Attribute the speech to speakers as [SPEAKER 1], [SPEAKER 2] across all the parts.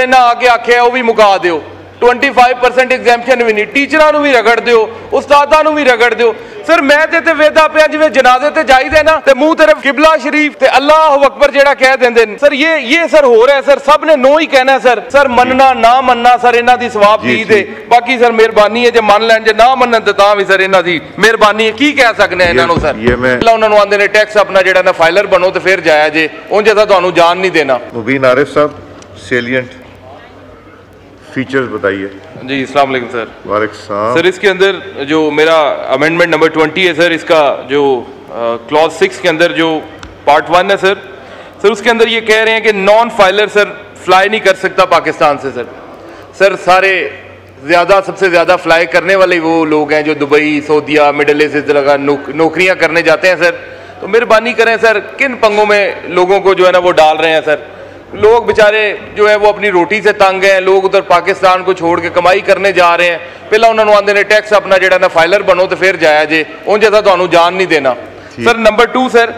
[SPEAKER 1] इन्हें आके आख्या वह भी मुका दो 25% एग्जैम्पशन भी नहीं, टीचरों भी रगड़ दो, उस्तादां भी रगड़ दो। सर मैं ते वेदा पिया जिवें जनाजे ते जाईदे ना ते मुंह तरफ किबला शरीफ ते अल्लाह अकबर जेड़ा कह देंदे ने सर, ये सर हो रहा है सर, सब ने नो ही कहना है सर। सर मनना ना मनना सर इन्हां दी सवाब दी दे, बाकी सर मेहरबानी है जे मान लैन जे ना मनन ते तां भी सर इन्हां दी मेहरबानी है। की कह सकने हैं इन्हां नूं सर, पहला उन्हां नूं आंदे ने टैक्स अपना जेड़ा ना फाइलर बनो ते फिर जाया जे, उंज असां तुहानूं जान नहीं देना।
[SPEAKER 2] मुबीन आरिफ साहब सेलिएंट फीचर्स बताइए।
[SPEAKER 1] जी अस्सलाम वालेकुम सर।
[SPEAKER 2] वालेकुम
[SPEAKER 1] सर इसके अंदर जो मेरा अमेंडमेंट नंबर 20 है सर, इसका जो क्लॉज 6 के अंदर जो पार्ट 1 है सर उसके अंदर ये कह रहे हैं कि नॉन फाइलर सर फ्लाई नहीं कर सकता पाकिस्तान से। सर सारे सबसे ज़्यादा फ्लाई करने वाले वो लोग हैं जो दुबई, सऊदीया, मिडल ईस्ट लगा नौकरियाँ करने जाते हैं सर। तो मेहरबानी करें सर, किन पंगों में लोगों को जो है ना वो डाल रहे हैं सर। लोग बेचारे जो है वो अपनी रोटी से तंग हैं, लोग उधर पाकिस्तान को छोड़ के कमाई करने जा रहे हैं। पहला उन्होंने आंदे ने टैक्स अपना जेड़ा ना फाइलर बनो तो फिर जाया जे, उंज असां तुहानूं जान नहीं देना। Sir number 2 sir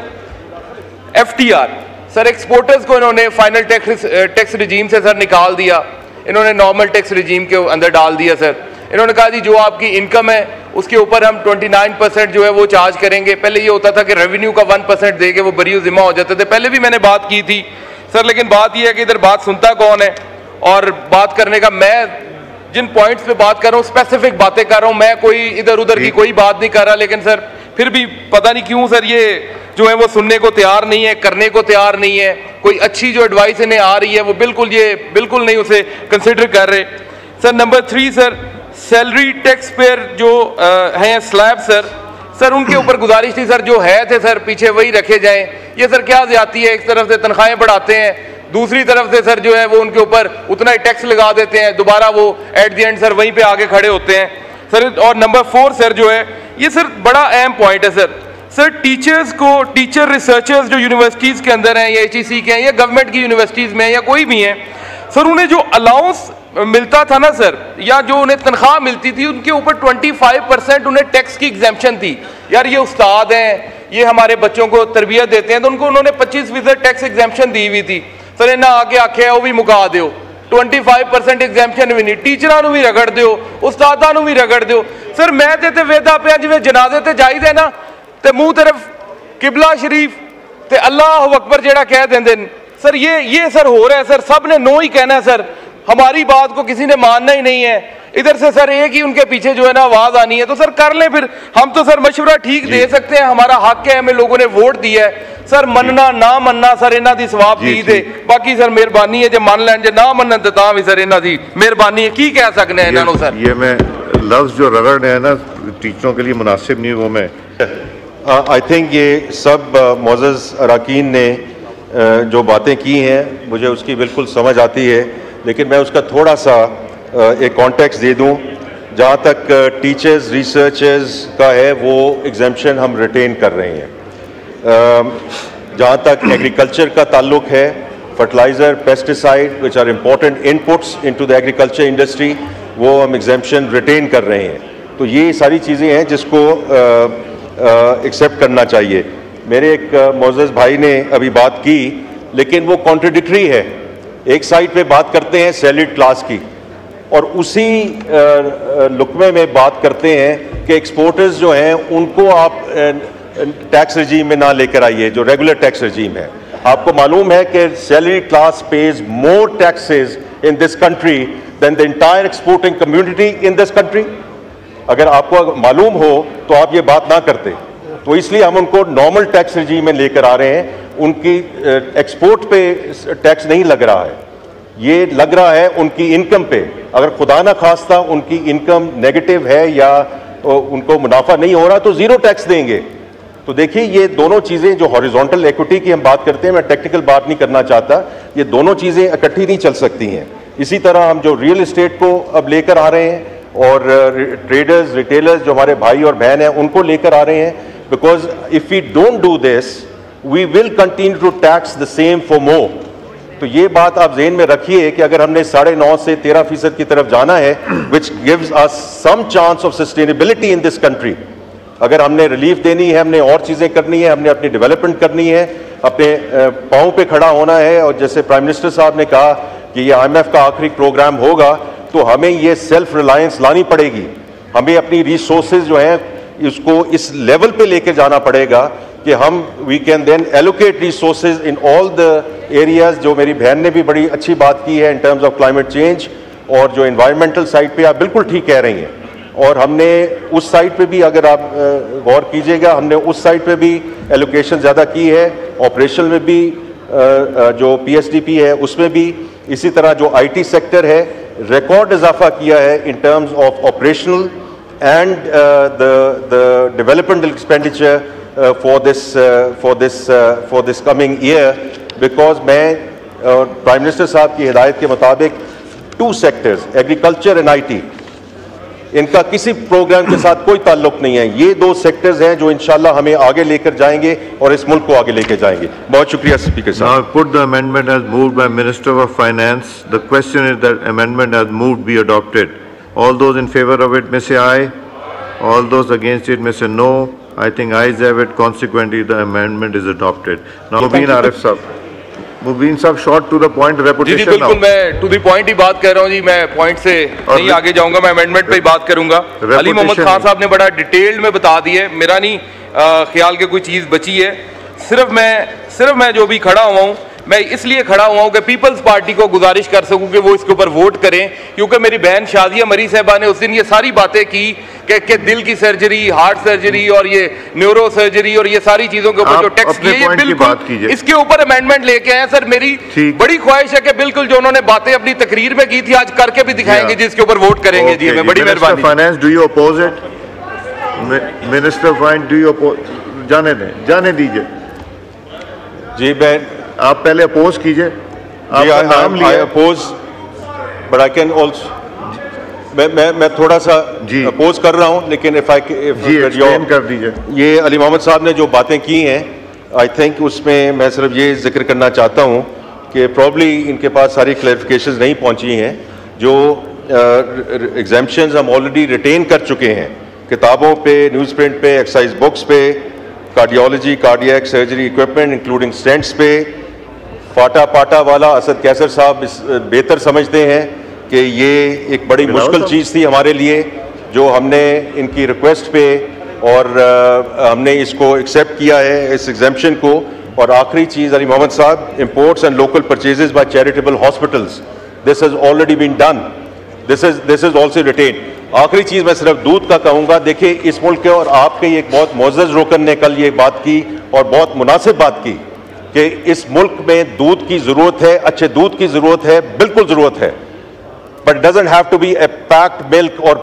[SPEAKER 1] FTR sir, exporters को इन्होंने फाइनल टैक्स रिजीम से सर निकाल दिया, इन्होंने नॉर्मल टैक्स रिजीम के अंदर डाल दिया सर। इन्होंने कहा जी जो आपकी इनकम है उसके ऊपर हम 29% जो है वो चार्ज करेंगे। पहले ये होता था कि रेवेन्यू का 1% दे के वो बरी जिम्मा हो जाते थे, पहले भी मैंने बात की थी सर। लेकिन बात यह है कि इधर बात सुनता कौन है, और बात करने का मैं जिन पॉइंट्स पे बात कर रहा हूँ स्पेसिफिक बातें कर रहा हूँ, मैं कोई इधर उधर की कोई बात नहीं कर रहा। लेकिन सर फिर भी पता नहीं क्यों सर ये जो है वो सुनने को तैयार नहीं है, करने को तैयार नहीं है। कोई अच्छी जो एडवाइस इन्हें आ रही है वो बिल्कुल नहीं उसे कंसिडर कर रहे। Sir number 3 sir salary tax payer जो हैं स्लैब सर उनके ऊपर गुजारिश थी सर, जो है थे सर पीछे वही रखे जाएं। ये सर क्या ज्यादती है, एक तरफ से तनख्वाहें बढ़ाते हैं, दूसरी तरफ से सर जो है वो उनके ऊपर उतना ही टैक्स लगा देते हैं, दोबारा वो एट द एंड सर वहीं पे आगे खड़े होते हैं सर। और नंबर 4 सर जो है ये सर बड़ा अहम पॉइंट है सर टीचर्स को, टीचर रिसर्चर्स जो यूनिवर्सिटीज़ के अंदर हैं या HEC के हैं या गवर्नमेंट की यूनिवर्सिटीज़ में या कोई भी हैं सर, उन्हें जो अलाउंस मिलता था ना सर, या जो उन्हें तनख्वाह मिलती थी उनके ऊपर 25% उन्हें टैक्स की एग्जेम्पशन थी। यार ये उस्ताद हैं, ये हमारे बच्चों को तरबियत देते हैं, तो उनको उन्होंने 25% टैक्स एग्जेम्पशन दी हुई थी सर। इन्हें आके आख्या वह भी मुका दो 25% एग्जेम्पशन भी नहीं, टीचरों भी रगड़ दो, उस्तादां भी रगड़ दो। सर मैं ते वेदा पिया जिवें जनाजे ते जाईदे ना ते मुंह तरफ किबला शरीफ ते अल्लाह अकबर जेड़ा कह देंदे ने सर, ये सर हो रहा है सर, सब ने नो ही कहना है सर, हमारी बात को किसी ने मानना ही नहीं है। इधर से सर एक ही उनके पीछे जो है ना आवाज आनी है, तो सर कर लें फिर। हम तो सर मशवरा ठीक दे सकते हैं, हमारा हक है, हमें लोगों ने वोट दिया है सर। मनना ना मनना सर इन्हां दी सवाब दी दे, बाकी सर मेहरबानी है जे मान लैन जे ना मनन ते तां भी सर इन्हां दी मेहरबानी है। की कह सकने हैं इन्हां नूं सर।
[SPEAKER 2] ये मैं लफ्ज जो रगड़ रहे हैं ना टीचरों के लिए मुनासिब नहीं, वो मैं
[SPEAKER 3] आई थिंक ये सब मोअज़्ज़ज़ अरकान ने जो बातें की हैं मुझे उसकी बिल्कुल समझ आती है, लेकिन मैं उसका थोड़ा सा एक कॉन्टेक्स्ट दे दूं। जहाँ तक टीचर्स रिसर्चर्स का है वो एग्जेम्पशन हम रिटेन कर रहे हैं। जहाँ तक एग्रीकल्चर का ताल्लुक है, fertilizer, pesticide which are important inputs into the agriculture industry, वो हम एग्जेम्पशन रिटेन कर रहे हैं। तो ये सारी चीज़ें हैं जिसको एक्सेप्ट करना चाहिए। मेरे एक मोअज़्ज़ज़ भाई ने अभी बात की, लेकिन वो कॉन्ट्रडिक्टरी है। एक साइड पे बात करते हैं सैलरीड क्लास की और उसी लुकमे में बात करते हैं कि एक्सपोर्टर्स जो हैं उनको आप टैक्स रजीम में ना लेकर आइए, जो रेगुलर टैक्स रजीम है। आपको मालूम है कि salary class pays more taxes in this country than the entire exporting community in this country. अगर आपको मालूम हो तो आप ये बात ना करते। तो इसलिए हम उनको नॉर्मल टैक्स रजीम में लेकर आ रहे हैं। उनकी एक्सपोर्ट पे टैक्स नहीं लग रहा है, ये लग रहा है उनकी इनकम पे। अगर खुदा ना खास्ता उनकी इनकम नेगेटिव है या उनको मुनाफा नहीं हो रहा तो ज़ीरो टैक्स देंगे। तो देखिए ये दोनों चीज़ें, जो हॉरिजॉन्टल इक्विटी की हम बात करते हैं, मैं टेक्निकल बात नहीं करना चाहता, ये दोनों चीज़ें इकट्ठी नहीं चल सकती हैं। इसी तरह हम जो रियल इस्टेट को अब लेकर आ रहे हैं और ट्रेडर्स, रिटेलर्स जो हमारे भाई और बहन हैं उनको लेकर आ रहे हैं, because if we don't do this we will continue to tax the same for more. तो ये बात आप ज़हन में रखिए कि अगर हमने 9.5 से 13% की तरफ जाना है, which gives us some chance of sustainability in this country. अगर हमने रिलीफ देनी है, हमने और चीज़ें करनी है, हमने अपनी डेवलपमेंट करनी है, अपने पाँव पे खड़ा होना है, और जैसे प्राइम मिनिस्टर साहब ने कहा कि ये IMF का आखिरी प्रोग्राम होगा, तो हमें ये सेल्फ रिलायंस लानी पड़ेगी। हमें अपनी रिसोर्सेज जो हैं इसको इस लेवल पे लेके जाना पड़ेगा कि हम we can then allocate resources in all the areas. जो मेरी बहन ने भी बड़ी अच्छी बात की है in terms of climate change, और जो एनवायरमेंटल साइड पे आप बिल्कुल ठीक कह रही हैं। और हमने उस साइड पे भी, अगर आप गौर कीजिएगा, हमने उस साइड पे भी एलोकेशन ज़्यादा की है, ऑपरेशन में भी जो PSDP है उसमें भी, इसी तरह जो IT सेक्टर है रिकॉर्ड इजाफा किया है in terms of operational and the developmental expenditure for this coming year. Because मैं प्राइम मिनिस्टर साहब की हिदायत के मुताबिक 2 सेक्टर्स, एग्रीकल्चर एंड IT, इनका किसी प्रोग्राम के साथ कोई ताल्लुक नहीं है। ये 2 सेक्टर्स हैं जो इंशाल्लाह हमें आगे लेकर जाएंगे और इस मुल्क को आगे लेकर जाएंगे। बहुत शुक्रिया स्पीकर साहब।
[SPEAKER 2] Now put the amendment as moved by Minister of Finance. The question is that amendment as moved be adopted. All those in favor of it may say aye. All those against it may say no. I think ayes have it. Consequently, the amendment is adopted. Now, Mubin Arif Sahab. Mubin Sahab, short to the point, repetition.
[SPEAKER 1] जी बिल्कुल, मैं to the point ही बात कर रहा हूँ जी। मैं point से नहीं आगे जाऊंगा, मैं अमेंडमेंट पे ही बात करूंगा। अली मोहम्मद खान साहब ने बड़ा डिटेल्ड में बता दी है, मेरा नहीं ख्याल के कोई चीज़ बची है। सिर्फ मैं जो भी खड़ा हुआ हूँ, मैं इसलिए खड़ा हुआ हूँ कि पीपल्स पार्टी को गुजारिश कर सकूँ कि वो इसके ऊपर वोट करें, क्योंकि मेरी बहन शादिया मरी साहबा ने उस दिन ये सारी बातें की कि दिल की सर्जरी, हार्ट सर्जरी और ये न्यूरो सर्जरी और ये सारी चीज़ों के ऊपर जो टैक्स किए, ये बिल्कुल इसके ऊपर अमेंडमेंट लेके आए। सर मेरी बड़ी ख्वाहिश है कि बिल्कुल जो उन्होंने बातें अपनी तकरीर में की थी आज करके भी दिखाएंगे जी, इसके ऊपर वोट करेंगे जी। मैं बड़ी मेहरबानी।
[SPEAKER 2] Finance, do you oppose it? Minister finance, do you oppose? जाने दीजिए
[SPEAKER 3] जी। मैं
[SPEAKER 2] आप पहले अपोज कीजिए। आपका नाम लिया।
[SPEAKER 3] Oppose, but I can also, मैं थोड़ा सा अपोज कर रहा हूं, लेकिन इफ एक्सप्लेन
[SPEAKER 2] कर दीजिए।
[SPEAKER 3] ये अली मोहम्मद साहब ने जो बातें की हैं, आई थिंक उसमें मैं सिर्फ ये जिक्र करना चाहता हूं कि प्रॉब्ली इनके पास सारी क्लैरिफिकेशंस नहीं पहुंची हैं। जो एग्जाम्पशंस हम ऑलरेडी रिटेन कर चुके हैं किताबों पे, न्यूज़ प्रिंट पे, एक्सरसाइज बुक्स पे, cardiology, cardiac surgery equipment including stents पे, पाटा वाला असद कैसर साहब बेहतर समझते हैं कि ये एक बड़ी मुश्किल चीज़ थी हमारे लिए, जो हमने इनकी रिक्वेस्ट पे और हमने इसको एक्सेप्ट किया है, इस एग्जाम्पशन को। और आखिरी चीज़ अली मोहम्मद साहब, imports and local purchases by charitable hospitals, this has already been done, this is also written. आखिरी चीज़ मैं सिर्फ दूध का कहूँगा। देखिए, इस मुल्क के और आपके एक बहुत मोअज़्ज़ज़ रुकन ने कल ये बात की और बहुत मुनासिब बात की कि इस मुल्क में दूध की ज़रूरत है, अच्छे दूध की ज़रूरत है, बिल्कुल ज़रूरत है, but doesn't have to be a packed milk और